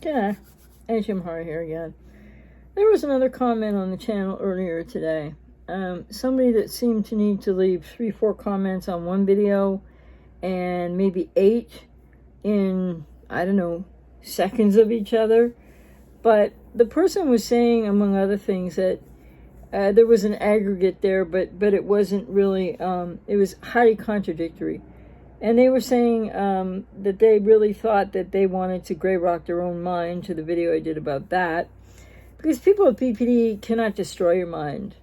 Yeah, Jim Hart here again. There was another comment on the channel earlier today. Somebody that seemed to need to leave 3-4 comments on one video and maybe 8 in, I don't know, seconds of each other. But the person was saying, among other things, that there was an aggregate there, but it wasn't really, it was highly contradictory. And they were saying that they really thought that they wanted to gray rock their own mind, to the video I did about that. Because people with BPD cannot destroy your mind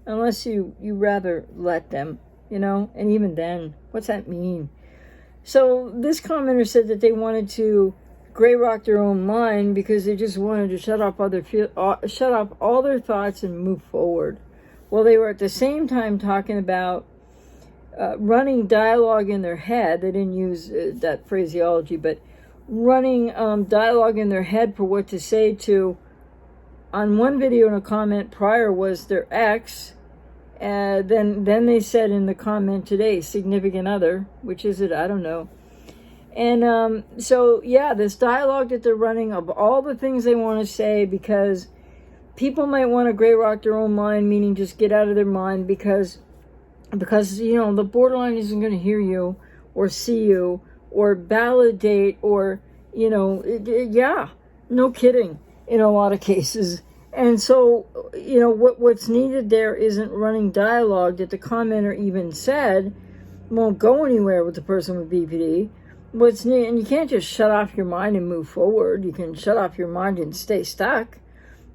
unless you rather let them, and even then, what's that mean? So this commenter said that they wanted to gray rock their own mind because they just wanted to shut off all their thoughts and move forward. Well, they were at the same time talking about running dialogue in their head. They didn't use that phraseology, but running dialogue in their head for what to say to, on one video in a comment prior, was their ex. Then they said in the comment today, significant other, which is it? I don't know. And so, yeah, this dialogue that they're running of all the things they want to say, because people might want to gray rock their own mind, meaning just get out of their mind because the borderline isn't going to hear you or see you or validate or, yeah, no kidding in a lot of cases. And so, what's needed there isn't running dialogue that the commenter even said won't go anywhere with the person with BPD. What's needed, and you can't just shut off your mind and move forward. You can shut off your mind and stay stuck.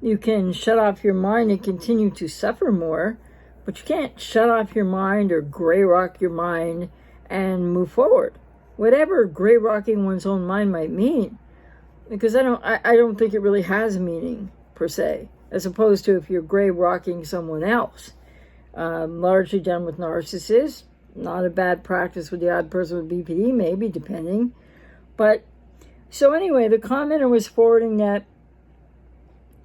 You can shut off your mind and continue to suffer more. But you can't shut off your mind or gray rock your mind and move forward. Whatever gray rocking one's own mind might mean. Because I don't think it really has meaning, per se. As opposed to if you're gray rocking someone else. Largely done with narcissists. Not a bad practice with the odd person with BPD, maybe, depending. But, so anyway, the commenter was forwarding that,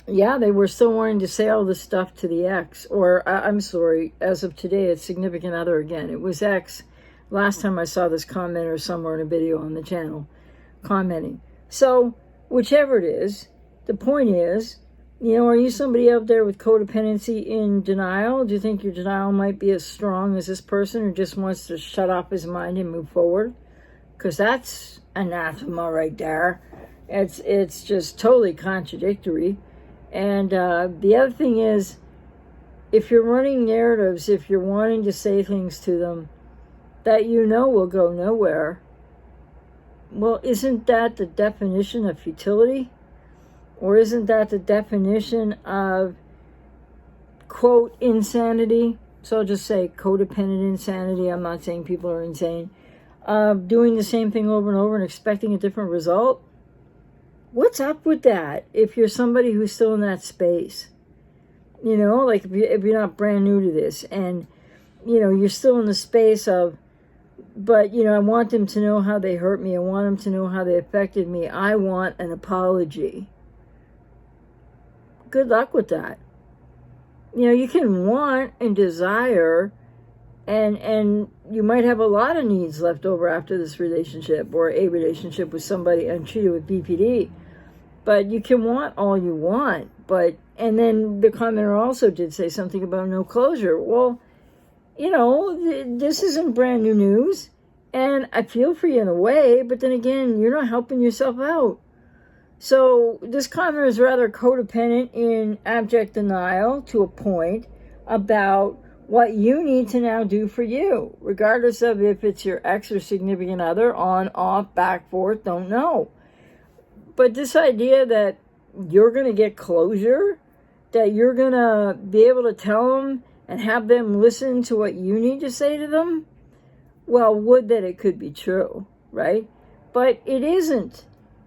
yeah, they were still wanting to say all this stuff to the ex, or I'm sorry, as of today, it's significant other again. It was ex. Last time I saw this commenter somewhere in a video on the channel commenting. So, whichever it is, the point is, are you somebody out there with codependency in denial? Do you think your denial might be as strong as this person who just wants to shut off his mind and move forward? Because that's anathema right there. It's just totally contradictory. And the other thing is, if you're running narratives, if you're wanting to say things to them that will go nowhere, well, isn't that the definition of futility? Or isn't that the definition of, quote, insanity? So I'll just say codependent insanity. I'm not saying people are insane. Doing the same thing over and over and expecting a different result. What's up with that if you're somebody who's still in that space? Like if you're not brand new to this and, you're still in the space of, but, I want them to know how they hurt me. I want them to know how they affected me. I want an apology. Good luck with that. You can want and desire, and you might have a lot of needs left over after this relationship or a relationship with somebody untreated with BPD. But you can want all you want. And then the commenter also did say something about no closure. Well, this isn't brand new news. And I feel for you in a way, but then again, you're not helping yourself out. So this commenter is rather codependent in abject denial to a point about what you need to now do for you, regardless of if it's your ex or significant other, on, off, back, forth, don't know. But this idea that you're going to get closure, that you're going to be able to tell them and have them listen to what you need to say to them, well, would that it could be true, right? But it isn't.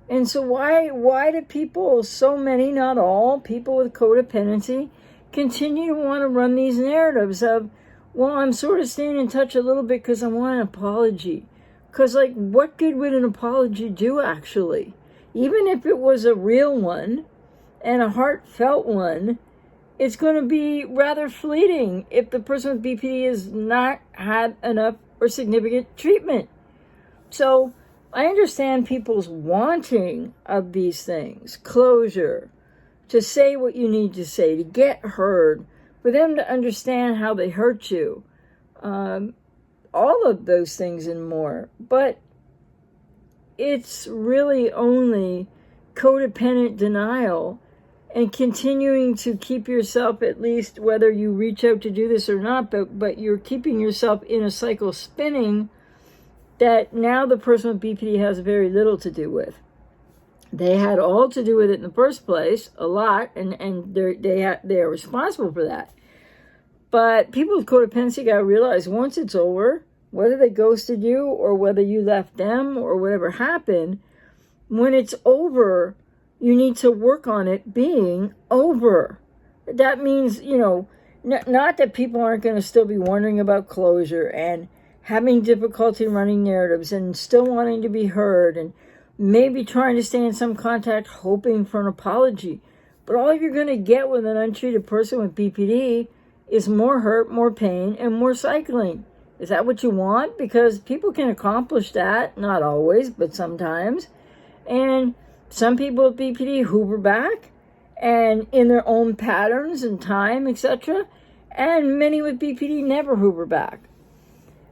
And so why do people, so many, not all, people with codependency, continue to want to run these narratives of, well, I'm sort of staying in touch a little bit because I want an apology. Because, what good would an apology do, actually? Even if it was a real one and a heartfelt one, it's going to be rather fleeting if the person with BPD has not had enough or significant treatment. So, I understand people's wanting of these things, closure, to say what you need to say, to get heard, for them to understand how they hurt you, all of those things and more. But it's really only codependent denial and continuing to keep yourself, at least whether you reach out to do this or not, but you're keeping yourself in a cycle spinning that now the person with BPD has very little to do with. They had all to do with it in the first place, a lot, and they are responsible for that. But people with codependency got to realize once it's over, whether they ghosted you or whether you left them or whatever happened, when it's over, you need to work on it being over. That means, not that people aren't going to still be wondering about closure and having difficulty running narratives and still wanting to be heard and maybe trying to stay in some contact hoping for an apology. But all you're going to get with an untreated person with BPD is more hurt, more pain, and more cycling. Is that what you want? Because people can accomplish that, not always, but sometimes. And some people with BPD hoover back and in their own patterns and time, etc. And many with BPD never hoover back.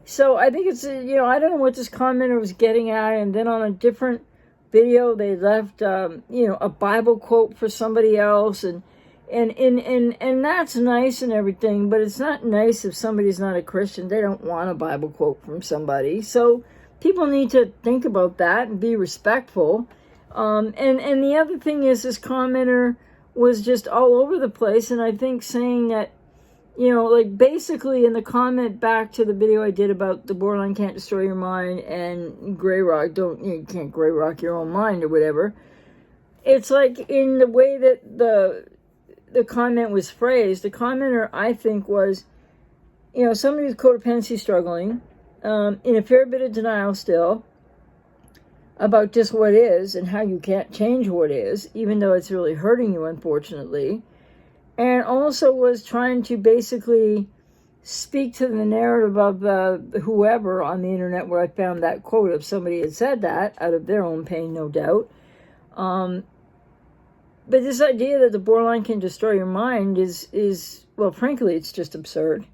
So I think it's, I don't know what this commenter was getting at. And then on a different video, they left, a Bible quote for somebody else. And that's nice and everything, but it's not nice if somebody's not a Christian. They don't want a Bible quote from somebody. So people need to think about that and be respectful. And the other thing is this commenter was just all over the place. And I think saying that, basically in the comment back to the video I did about the borderline can't destroy your mind and gray rock, you can't gray rock your own mind or whatever. It's like in the way that the comment was phrased, the commenter, I think, was, somebody with codependency struggling, in a fair bit of denial still, about just what is and how you can't change what is, even though it's really hurting you, unfortunately. And also was trying to basically speak to the narrative of whoever on the internet where I found that quote if somebody had said that, out of their own pain, no doubt. But this idea that the borderline can destroy your mind is well, frankly, it's just absurd.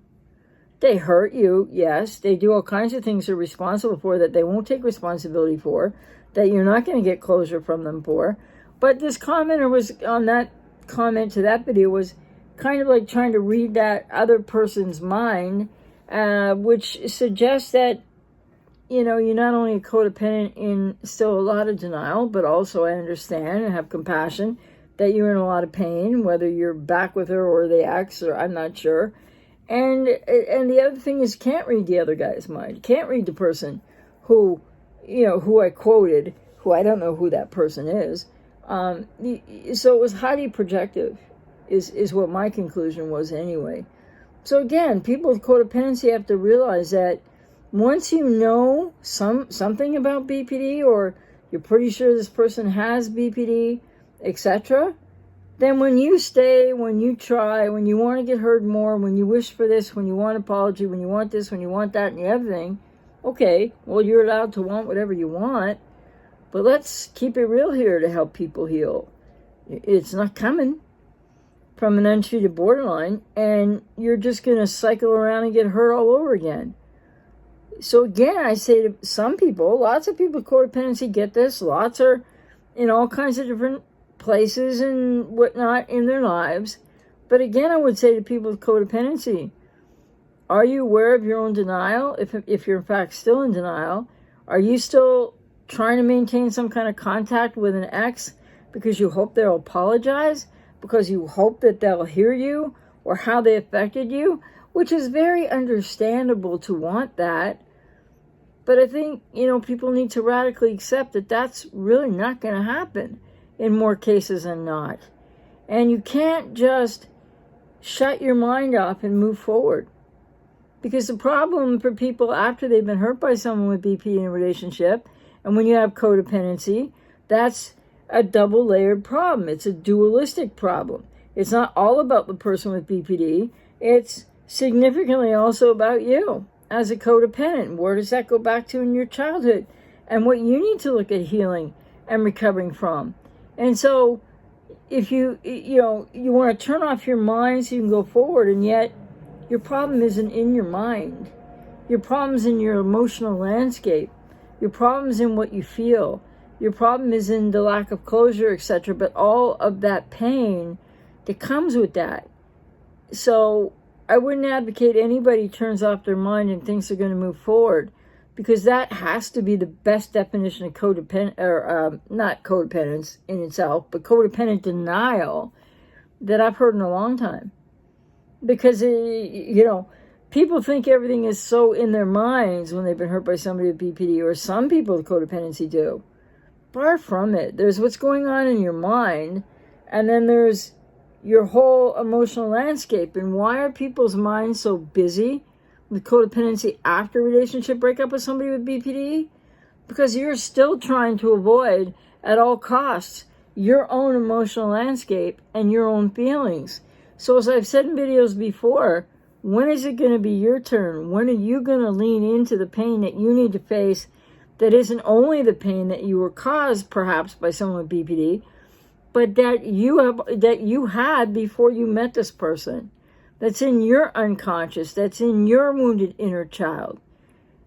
They hurt you, yes. They do all kinds of things they're responsible for that they won't take responsibility for, that you're not going to get closure from them for. But this commenter was on that comment to that video was kind of like trying to read that other person's mind, which suggests that, you're not only a codependent in still a lot of denial, but also I understand and have compassion that you're in a lot of pain, whether you're back with her or the ex, or I'm not sure. And the other thing is, can't read the other guy's mind. Can't read the person who I quoted, who I don't know who that person is. So it was highly projective, is what my conclusion was anyway. So again, people with codependency have to realize that once you know something about BPD, or you're pretty sure this person has BPD, etc., then when you stay, when you try, when you want to get heard more, when you wish for this, when you want apology, when you want this, when you want that and the other thing, okay, well, you're allowed to want whatever you want, but let's keep it real here to help people heal. It's not coming from an untreated borderline, and you're just going to cycle around and get hurt all over again. So again, I say to some people, lots of people with codependency get this, lots are in all kinds of different places and whatnot in their lives. But again, I would say to people with codependency, are you aware of your own denial? If you're in fact still in denial, are you still trying to maintain some kind of contact with an ex because you hope they'll apologize, because you hope that they'll hear you or how they affected you, which is very understandable to want that. But I think, people need to radically accept that that's really not going to happen in more cases than not. And you can't just shut your mind off and move forward. Because the problem for people after they've been hurt by someone with BPD in a relationship, and when you have codependency, that's a double-layered problem. It's a dualistic problem. It's not all about the person with BPD. It's significantly also about you as a codependent. Where does that go back to in your childhood? and what you need to look at healing and recovering from. And so if you want to turn off your mind so you can go forward, and yet your problem isn't in your mind. Your problem's in your emotional landscape. Your problem's in what you feel. Your problem is in the lack of closure, etc. But all of that pain that comes with that. So I wouldn't advocate anybody turns off their mind and thinks they're going to move forward, because that has to be the best definition of codependent, or not codependence in itself, but codependent denial that I've heard in a long time. Because, people think everything is so in their minds when they've been hurt by somebody with BPD, or some people with codependency do. Far from it. There's what's going on in your mind, and then there's your whole emotional landscape. And why are people's minds so busy with codependency after relationship breakup with somebody with BPD? Because you're still trying to avoid at all costs your own emotional landscape and your own feelings. So as I've said in videos before, when is it going to be your turn? When are you going to lean into the pain that you need to face, that isn't only the pain that you were caused perhaps by someone with BPD, but that you had before you met this person, that's in your unconscious, that's in your wounded inner child.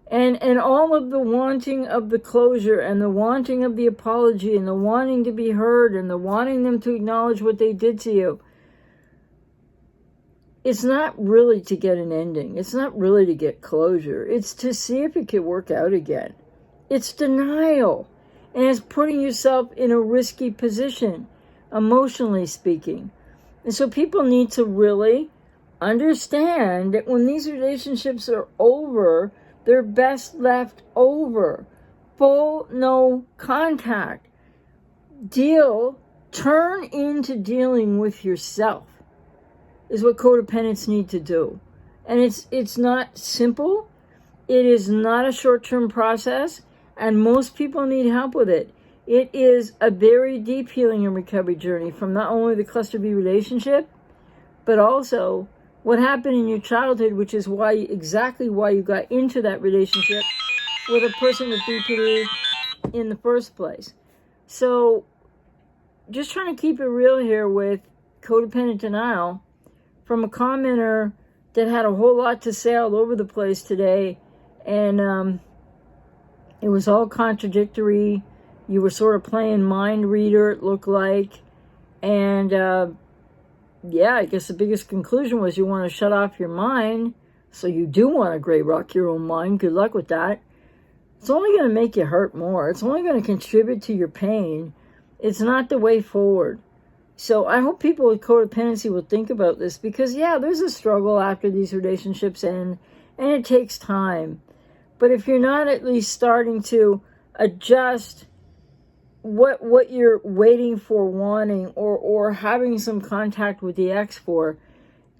And all of the wanting of the closure, and the wanting of the apology, and the wanting to be heard, and the wanting them to acknowledge what they did to you, it's not really to get an ending. It's not really to get closure. It's to see if it can work out again. It's denial. And it's putting yourself in a risky position, emotionally speaking. And so people need to really understand that when these relationships are over, they're best left over. Full no contact. Turn into dealing with yourself is what codependents need to do. And it's not simple. It is not a short-term process, and most people need help with it. It is a very deep healing and recovery journey from not only the cluster B relationship, but also what happened in your childhood, which is exactly why you got into that relationship with a person with BPD in the first place. So just trying to keep it real here with codependent denial from a commenter that had a whole lot to say all over the place today, and it was all contradictory. You were sort of playing mind reader, it looked like, and I guess the biggest conclusion was you want to shut off your mind, so you do want to gray rock your own mind. Good luck with that. It's only going to make you hurt more. It's only going to contribute to your pain. It's not the way forward. So I hope people with codependency will think about this, because there's a struggle after these relationships end, and it takes time. But if you're not at least starting to adjust what you're waiting for, wanting, or having some contact with the ex for,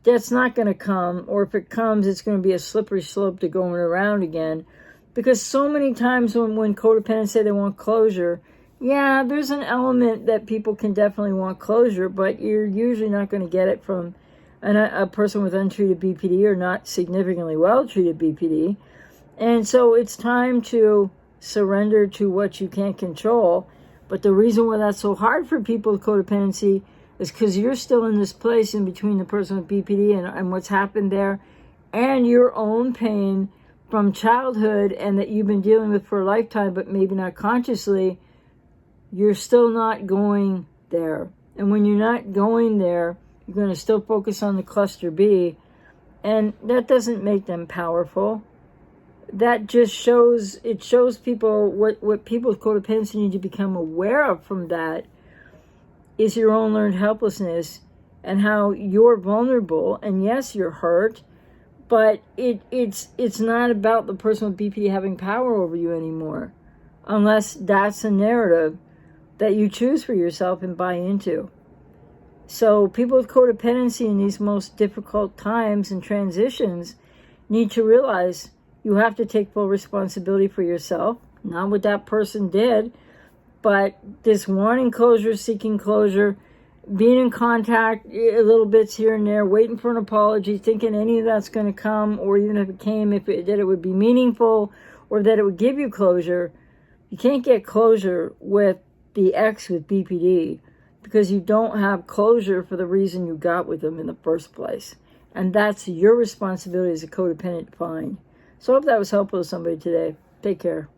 that's not going to come. Or if it comes, it's going to be a slippery slope to going around again. Because so many times when codependents say they want closure, there's an element that people can definitely want closure, but you're usually not going to get it from a person with untreated BPD or not significantly well-treated BPD. And so it's time to surrender to what you can't control. But the reason why that's so hard for people with codependency is because you're still in this place in between the person with BPD and what's happened there, and your own pain from childhood, and that you've been dealing with for a lifetime, but maybe not consciously. You're still not going there. And when you're not going there, you're going to still focus on the cluster B. And that doesn't make them powerful. That just shows people what people with codependency need to become aware of from that is your own learned helplessness, and how you're vulnerable. And yes, you're hurt, but it's not about the person with BPD having power over you anymore, unless that's a narrative that you choose for yourself and buy into. So people with codependency in these most difficult times and transitions need to realize you have to take full responsibility for yourself, not what that person did, but this wanting closure, seeking closure, being in contact a little bits here and there, waiting for an apology, thinking any of that's going to come, or even if it came, that it would be meaningful or that it would give you closure. You can't get closure with the ex with BPD because you don't have closure for the reason you got with them in the first place. And that's your responsibility as a codependent to find. So I hope that was helpful to somebody today. Take care.